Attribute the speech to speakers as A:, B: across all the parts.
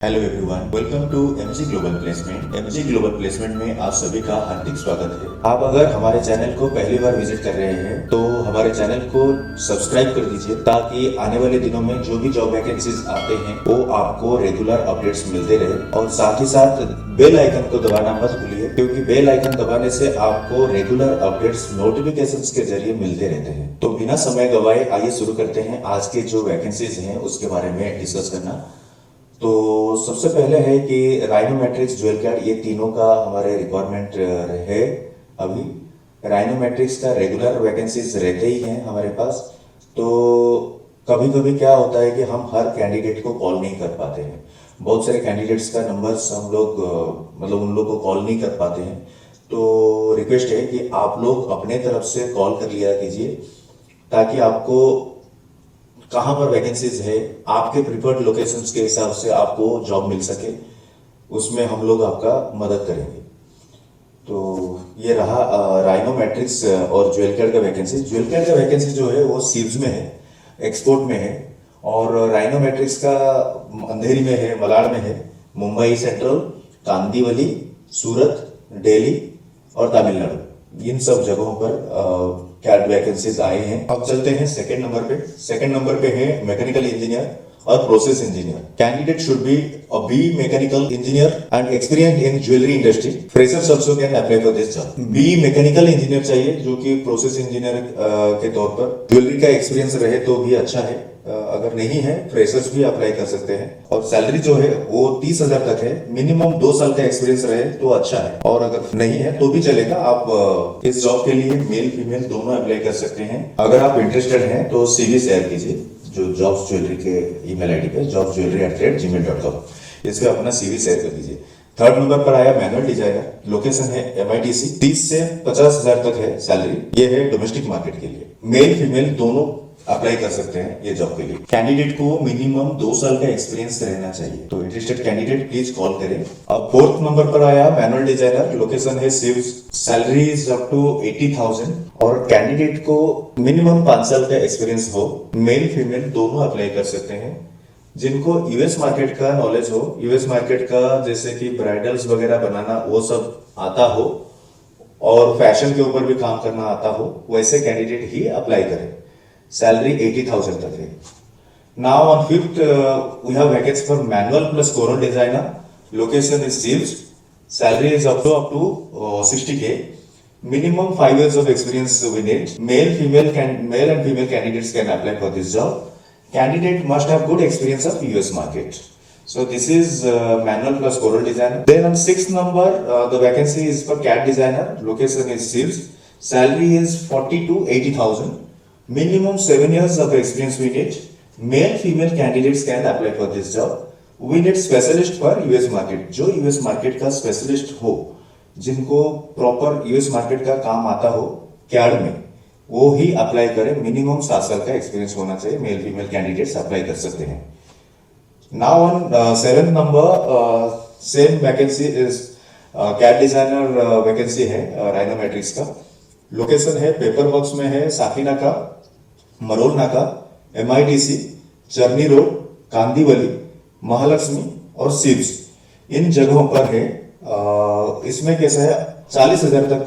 A: Hello everyone, welcome to MG global placement. MG global placement में आप सभी का हार्दिक स्वागत है। आप अगर हमारे चैनल को पहली बार विजिट कर रहे हैं तो हमारे चैनल को सब्सक्राइब कर दीजिए ताकि आने वाले दिनों में जो भी जॉब वैकेंसीज आते हैं वो आपको रेगुलर अपडेट्स मिलते रहे। और साथ ही साथ बेल आइकन को दबाना मत भूलिए, क्योंकि बेल आइकन दबाने से आपको रेगुलर अपडेट्स नोटिफिकेशंस के जरिए मिलते रहते हैं। तो बिना समय गवाए आइए शुरू करते हैं आज के जो वैकेंसीज हैं उसके बारे में डिस्कस करना। तो सबसे पहले है कि राइनोमेट्रिक्स, ज्वेल कार्ड, ये तीनों का हमारे रिक्वायरमेंट है। अभी राइनोमेट्रिक्स का रेगुलर वैकेंसीज रहते ही हैं हमारे पास। तो कभी कभी क्या होता है कि हम हर कैंडिडेट को कॉल नहीं कर पाते हैं। बहुत सारे कैंडिडेट्स का नंबर्स हम लोग मतलब उन लोग को कॉल नहीं कर पाते हैं। तो रिक्वेस्ट है कि आप लोग अपने तरफ से कॉल कर लिया कीजिए ताकि आपको कहाँ पर वैकेंसीज है, आपके प्रिफर्ड लोकेशंस के हिसाब से आपको जॉब मिल सके, उसमें हम लोग आपका मदद करेंगे। तो ये रहा राइनोमेट्रिक्स और ज्वेल कार्ड का वैकेंसी। ज्वेल कार्ड का वैकेंसी जो है वो सीव्स में है, एक्सपोर्ट में है। और राइनोमेट्रिक्स का अंधेरी में है, मलाड में है, मुंबई सेंट्रल, कांदीवली, सूरत, दिल्ली और तमिलनाडु, इन सब जगहों पर कैड वैकेंसीज आए हैं। अब चलते हैं सेकंड नंबर पे। सेकंड नंबर पे है मैकेनिकल इंजीनियर और process engineer. Candidate should be a B mechanical engineer and experience in jewellery industry. Freshers also can apply for this job. B mechanical engineer चाहिए जो कि प्रोसेस इंजीनियर के तौर पर ज्वेलरी का एक्सपीरियंस रहे तो भी अच्छा है। अगर नहीं है, फ्रेशर्स भी अप्लाई कर सकते हैं। और सैलरी जो है वो 30,000 तक है। मिनिमम 2 साल का एक्सपीरियंस रहे तो अच्छा है, और अगर नहीं है तो भी चलेगा। आप इस जॉब के लिए मेल फीमेल दोनों अप्लाई कर सकते हैं। अगर आप इंटरेस्टेड हैं तो सीवी शेयर कीजिए जो जॉब्स ज्वेलरी के ईमेल आईडी पे jobsjewelry@gmail.com, इस पे अपना सीवी शेयर कर दीजिए। थर्ड नंबर पर आया मैनुअल डिजाइनर। लोकेशन है MITC। 30 से 50,000 तक है सैलरी। ये है डोमेस्टिक मार्केट के लिए। मेल फीमेल दोनों अप्लाई कर सकते हैं ये जॉब के लिए। कैंडिडेट को मिनिमम 2 साल का एक्सपीरियंस रहना चाहिए। तो इंटरेस्टेड कैंडिडेट प्लीज कॉल करें। अब फोर्थ नंबर पर आया मैनुअल डिजाइनर। लोकेशन है सिव्स। सैलरी इज अप टू 80,000 और कैंडिडेट को मिनिमम 5 साल का एक्सपीरियंस हो। मेल फीमेल दोनों अप्लाई कर सकते हैं। जिनको यूएस मार्केट का नॉलेज हो, यूएस मार्केट का जैसे कि ब्राइडल्स वगैरह बनाना वो सब आता हो और फैशन के ऊपर भी काम करना आता हो, वैसे कैंडिडेट ही अप्लाई करें। सैलरी 80,000 तक है। Now on fifth we have vacancy for manual plus Corel designer. Location is सिव्स। Salary is up to 60K। Minimum 5 years of experience we need. Male and female candidates can apply for this job. Candidate must have good experience of US market. So this is manual plus coral designer. Then on 6th number, the vacancy is for CAD designer. Location is Sivs. Salary is 40 to 80,000. Minimum 7 years of experience we need. Male female candidates can apply for this job. We need specialist for US market. जो US market का specialist हो, जिनको proper US market का काम आता हो CAD में, वो ही अप्लाई करें। मिनिमम 7 साल का एक्सपीरियंस होना चाहिए। मेल फीमेल कैंडिडेट्स अप्लाई कर सकते हैं। Now on 7th number, same vacancy is CAD designer vacancy है राइनोमेट्रिक्स का। लोकेशन है पेपर वर्क्स में है, साकीनाका, मरोल नाका, MITC, चरनी रोड, कांदीवली, महालक्ष्मी और सिव्स, इन जगहों पर है। इसमें कैसा है, 40,000 तक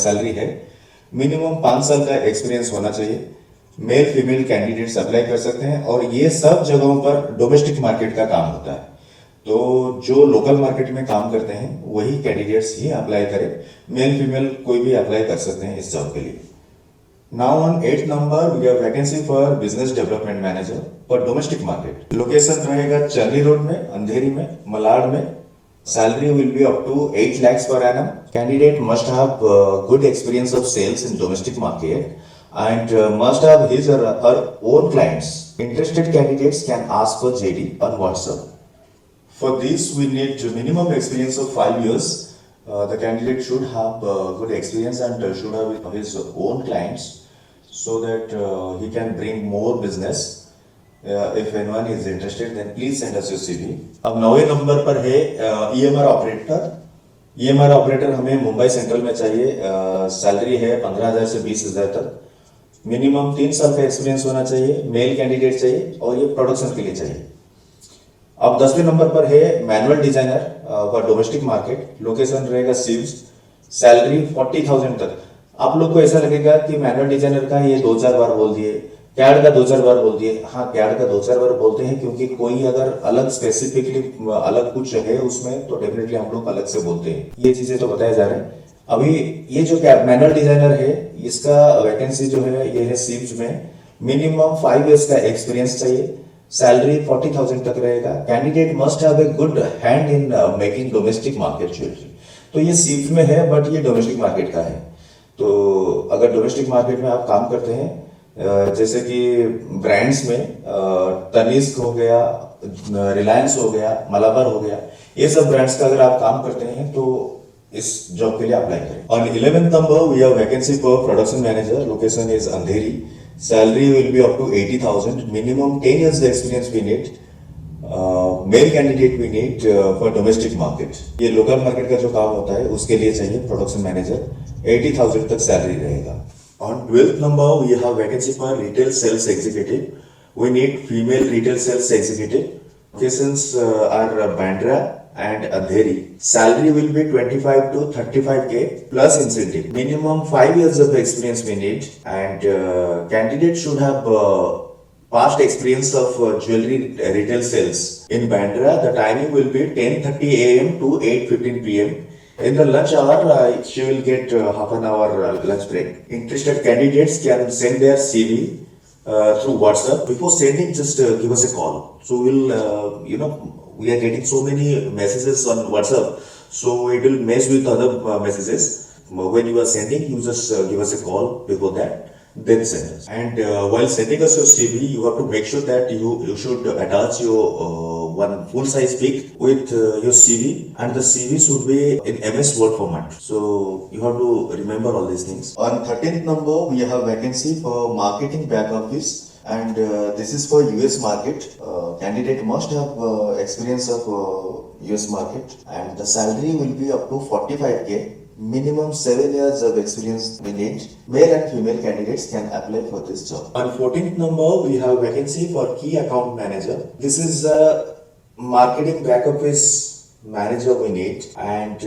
A: सैलरी है। मिनिमम 5 साल का एक्सपीरियंस होना चाहिए। मेल फीमेल कैंडिडेट्स अप्लाई कर सकते हैं। और ये सब जगहों पर डोमेस्टिक मार्केट का काम होता है, तो जो लोकल मार्केट में काम करते हैं वही कैंडिडेट्स ही अप्लाई करें। मेल फीमेल कोई भी अप्लाई कर सकते हैं इस जॉब के लिए। Now on 8th number we have vacancy for business development manager for domestic market. Location रहेगा चरनी रोड में, अंधेरी में, मलाड में। Salary will be up to 8 lakhs per annum. Candidate must have good experience of sales in domestic market and must have his or her own clients. Interested candidates can ask for JD on WhatsApp. For this, we need minimum experience of 5 years. The candidate should have good experience and should have his own clients so that he can bring more business. If anyone is interested, then please send us your CV. अब 9वें number पर है EMR operator. EMR operator हमें Mumbai central में चाहिए। Salary है 15,000 से 20,000 तक। Minimum 3 साल का एक्सपीरियंस होना चाहिए। मेल कैंडिडेट चाहिए और ये प्रोडक्शन के लिए चाहिए। अब 10वें नंबर पर है manual designer for domestic market, location रहेगा सिव्स, सैलरी 40,000 तक। आप लोग को ऐसा लगेगा कि मैनुअल डिजाइनर का ये 2-4 बार बोल दिए, कैड का 2-4 बार बोल दिए। हाँ, कैड का 2-4 बार बोलते हैं क्योंकि कोई अगर अलग स्पेसिफिकली अलग कुछ है उसमें तो डेफिनेटली हम लोग अलग से बोलते हैं। ये चीजें तो बताए जा रहे हैं। अभी ये जो मैनुअल डिजाइनर है इसका वैकेंसी जो है ये है सिव्स में, मिनिमम 5 इयर्स का एक्सपीरियंस चाहिए, सैलरी 40,000 तक रहेगा। Candidate must have a good hand in making domestic market jewellery. तो ये सिव्स में है बट ये डोमेस्टिक मार्केट का है। तो अगर डोमेस्टिक मार्केट में आप काम करते हैं जैसे कि ब्रांड्स में तनिष्क हो गया, रिलायंस हो गया, मलाबार हो गया, ये सब ब्रांड्स का अगर आप काम करते हैं तो इस जॉब के लिए अप्लाई करें। On 11th number we have vacancy for production manager, location is Andheri, salary will be up to 80,000, minimum 10 years experience we need, male candidate we need for domestic market. ये local market का जो काम होता है उसके लिए चाहिए production manager, 80,000 तक सैलरी रहेगा। On 12th number we have vacancy for retail sales executive, we need female retail sales executive, locations are Bandra and Andheri, salary will be 25 to 35k plus incentive, minimum 5 years of experience we need, and candidate should have past experience of jewelry retail sales in Bandra. The timing will be 10:30 a.m. to 8:15 p.m. In the lunch hour, she will get half an hour lunch break. Interested candidates can send their CV through WhatsApp. Before sending, just give us a call. So we'll, we are getting so many messages on WhatsApp, so it will mess with other messages. When you are sending, you just give us a call before that. Then send us. And while sending us your CV, you have to make sure that you should attach your one full size pic with your CV, and the CV should be in MS Word format. So you have to remember all these things. On 13th number, we have vacancy for marketing back office, and this is for US market. Candidate must have experience of US market, and the salary will be up to 45k. Minimum 7 years of experience we need. Male and female candidates can apply for this job. On 14th number, we have vacancy for key account manager. This is a marketing back office manager we need, and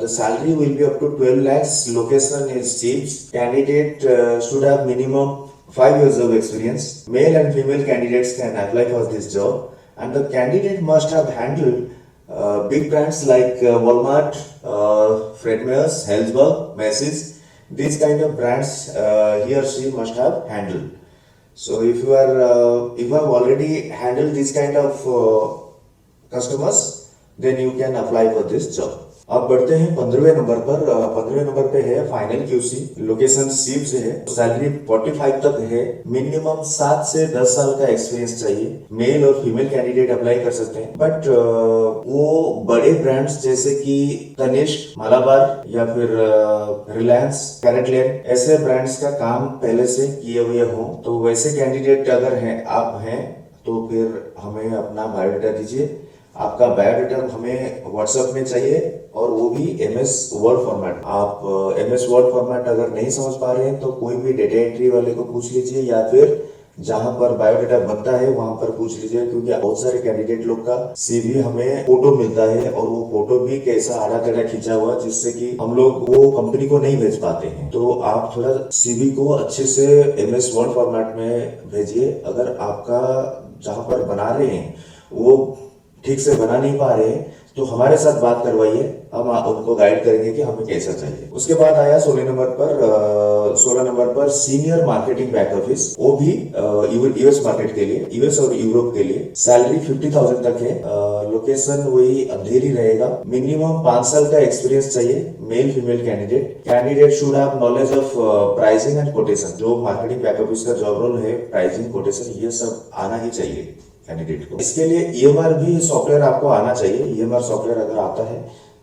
A: the salary will be up to 12 lakhs. Location is Chiefs. Candidate should have minimum 5 years of experience. Male and female candidates can apply for this job, and the candidate must have handled big brands like Walmart, Fred Meyers, Helzberg, Macy's. These kind of brands he or she must have handled. So if you have already handled these kind of customers, then you can apply for this job. अब बढ़ते हैं 15वें number पर। 15वें number पे है final QC, location सिव्स है, salary 45 तक है, मिनिमम 7 से 10 साल का एक्सपीरियंस चाहिए। मेल और फीमेल कैंडिडेट अप्लाई कर सकते हैं, बट वो बड़े ब्रांड्स जैसे कि तनिष्क, मलाबार या फिर रिलायंस, कैरेटलैंड, ऐसे ब्रांड्स का काम पहले से किए हुए हो, तो वैसे कैंडिडेट अगर आप हैं तो फिर हमें अपना बायोडाटा दीजिए। आपका बायोडाटा हमें व्हाट्सएप में चाहिए, और वो भी MS वर्ड फॉर्मेट। आप MS वर्ड फॉर्मेट अगर नहीं समझ पा रहे हैं तो कोई भी डेटा एंट्री वाले को पूछ लीजिए, या फिर जहां पर बायोडाटा बनता है वहां पर पूछ लीजिए, क्योंकि बहुत सारे कैंडिडेट लोग का CV हमें फोटो मिलता है, और वो फोटो भी कैसा आड़ा टेढ़ा खींचा हुआ, जिससे कि हम लोग वो कंपनी को नहीं भेज पाते हैं। तो आप थोड़ा CV को अच्छे से MS वर्ड फॉर्मेट में भेजिए। अगर आपका जहां पर बना रहे हैं वो ठीक से बना नहीं पा रहे हैं तो हमारे साथ बात करवाइए, हम उनको गाइड करेंगे कि हमें कैसा चाहिए। उसके बाद आया 16 नंबर पर सीनियर मार्केटिंग बैक ऑफिस, वो भी यूएस मार्केट के लिए, यूएस और यूरोप के लिए। सैलरी 50,000 तक है, लोकेशन वही अंधेरी रहेगा। मिनिमम 5 साल का एक्सपीरियंस चाहिए, male female candidate should have knowledge of pricing and quotation. जो मार्केटिंग बैक ऑफिस का जॉब रोल है, प्राइसिंग, कोटेशन, ये सब आना ही चाहिए कैंडिडेट को। इसके लिए EMR भी सॉफ्टवेयर आपको आना चाहिए। EMR सॉफ्टवेयर अगर आता है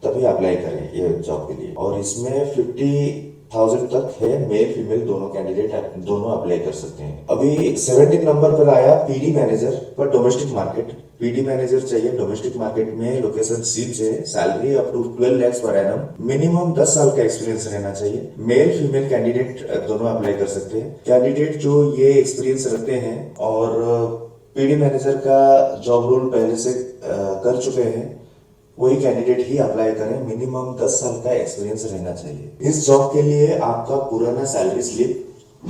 A: तभी अप्लाई करें ये जॉब के लिए, और इसमें 50,000 तक है, मेल फीमेल दोनों कैंडिडेट दोनों अप्लाई कर सकते हैं। अभी 17 नंबर पर आया PD मैनेजर पर डोमेस्टिक मार्केट। PD मैनेजर चाहिए डोमेस्टिक मार्केट में, लोकेशन सिव्स है, salary up to 12 lakhs per annum, minimum 10 साल का एक्सपीरियंस रहना चाहिए। मेल फीमेल कैंडिडेट दोनों अप्लाई कर सकते हैं। कैंडिडेट जो ये एक्सपीरियंस रखते हैं और पीडी मैनेजर का जॉब रोल पहले से कर चुके हैं वही कैंडिडेट ही अप्लाई करें। मिनिमम 10 साल का एक्सपीरियंस रहना चाहिए। इस जॉब के लिए आपका पुराना सैलरी स्लिप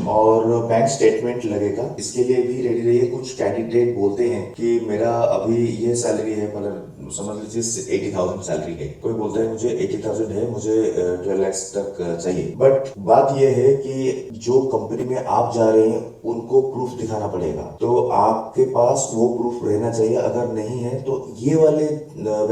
A: और बैंक स्टेटमेंट लगेगा। इसके लिए भी रेडी रहिए। कुछ कैंडिडेट बोलते हैं कि मेरा अभी ये सैलरी है, मतलब समझ लीजिए 80,000 सैलरी है। कोई बोलता है मुझे 80,000 है, मुझे 12 लाख तक चाहिए। बट बात यह है कि जो कंपनी में आप जा रहे हैं उनको प्रूफ दिखाना पड़ेगा, तो आपके पास वो प्रूफ रहना चाहिए। अगर नहीं है तो ये वाले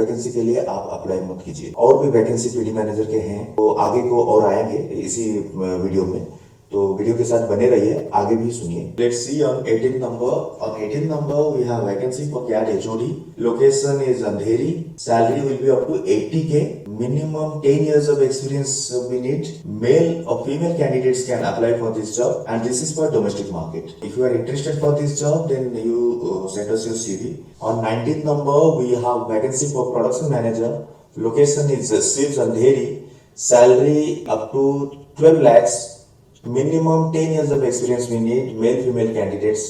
A: वैकेंसी के लिए आप अप्लाई मत कीजिए। और भी वैकेंसी पीडी मैनेजर के हैं तो आगे को और आएंगे इसी वीडियो में, तो वीडियो के साथ बने रहिए, आगे भी सुनिए। Let's see on 18 number. On 18 number we have vacancy for CAD HOD. Location is Andheri. Salary will be up to 80K। Minimum 10 years of experience we need. Male or female candidates can apply for this job, and this is for domestic market. If you are interested for this job, then you send us your CV. On 19th number, we have vacancy for production manager. Location is Sivs Andheri. Salary up to 12 lakhs. Minimum 10 years of experience we need. Male female candidates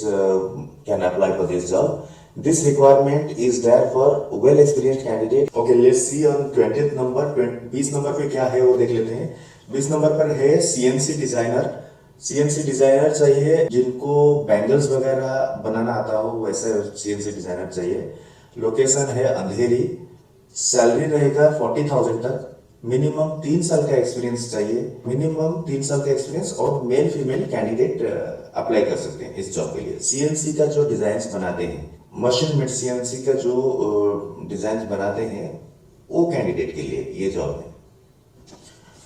A: can apply for this job. This requirement is there for well experienced candidate. Okay, let's see on 20th number। 20 number पे क्या है वो देख लेते हैं। 20 number पर है CNC designer. CNC designer चाहिए जिनको बैंगल्स वगैरह बनाना आता हो, वैसे CNC डिजाइनर चाहिए। लोकेशन है अंधेरी। सैलरी रहेगा 40,000 तक। मिनिमम 3 साल का एक्सपीरियंस चाहिए। मिनिमम 3 साल का एक्सपीरियंस, और मेल फीमेल कैंडिडेट अप्लाई कर सकते हैं इस जॉब के लिए। CNC का जो डिजाइन बनाते हैं, मशीन मेड CNC का जो डिजाइन बनाते हैं, वो कैंडिडेट के लिए ये जॉब है।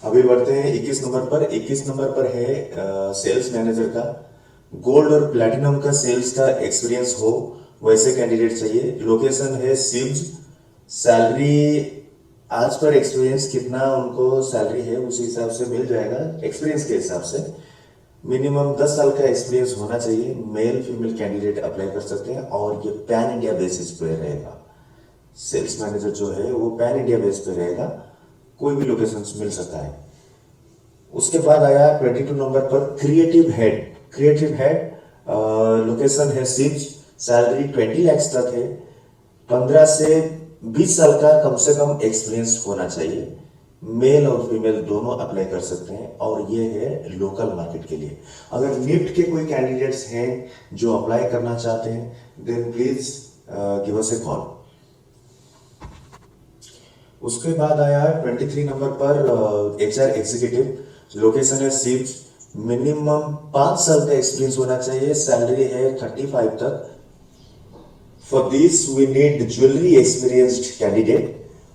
A: अभी बढ़ते हैं 21 नंबर पर। 21 नंबर पर है सेल्स मैनेजर का। गोल्ड और प्लैटिनम का सेल्स का एक्सपीरियंस हो वैसे कैंडिडेट चाहिए। लोकेशन है सिव्स। सैलरी आज पर एक्सपीरियंस कितना उनको सैलरी है उसी हिसाब से मिल जाएगा, एक्सपीरियंस के हिसाब से। मिनिमम 10 साल का एक्सपीरियंस होना चाहिए। मेल फीमेल कैंडिडेट अप्लाई कर सकते हैं, और ये पैन इंडिया बेसिस पे रहेगा। सेल्स मैनेजर जो है वो पैन इंडिया बेस पे रहेगा, कोई भी लोकेशन मिल सकता है। उसके बाद आया 22 नंबर पर creative head. Creative head location है सिम्स। सैलरी 20 लाख तक है। 15 से 20 साल का कम से कम एक्सपीरियंस होना चाहिए। मेल और फीमेल दोनों अप्लाई कर सकते हैं, और ये है लोकल मार्केट के लिए। अगर निफ्ट के कोई कैंडिडेट्स हैं जो अप्लाई करना चाहते हैं, then please give us a call. उसके बाद आया 23 नंबर पर HR एग्जीक्यूटिव। लोकेशन है सिप्स। मिनिमम 5 साल का एक्सपीरियंस होना चाहिए। सैलरी है 35 तक। For this, we need the jewelry experienced candidate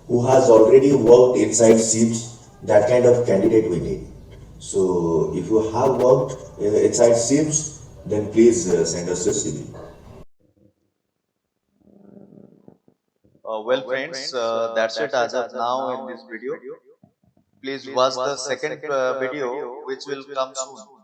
A: who has already worked inside SIPs. That kind of candidate we need. So, if you have worked inside SIPs, then please send us your CV.
B: Well, friends, that's it as of now in this video. Please watch the second video, which will come soon.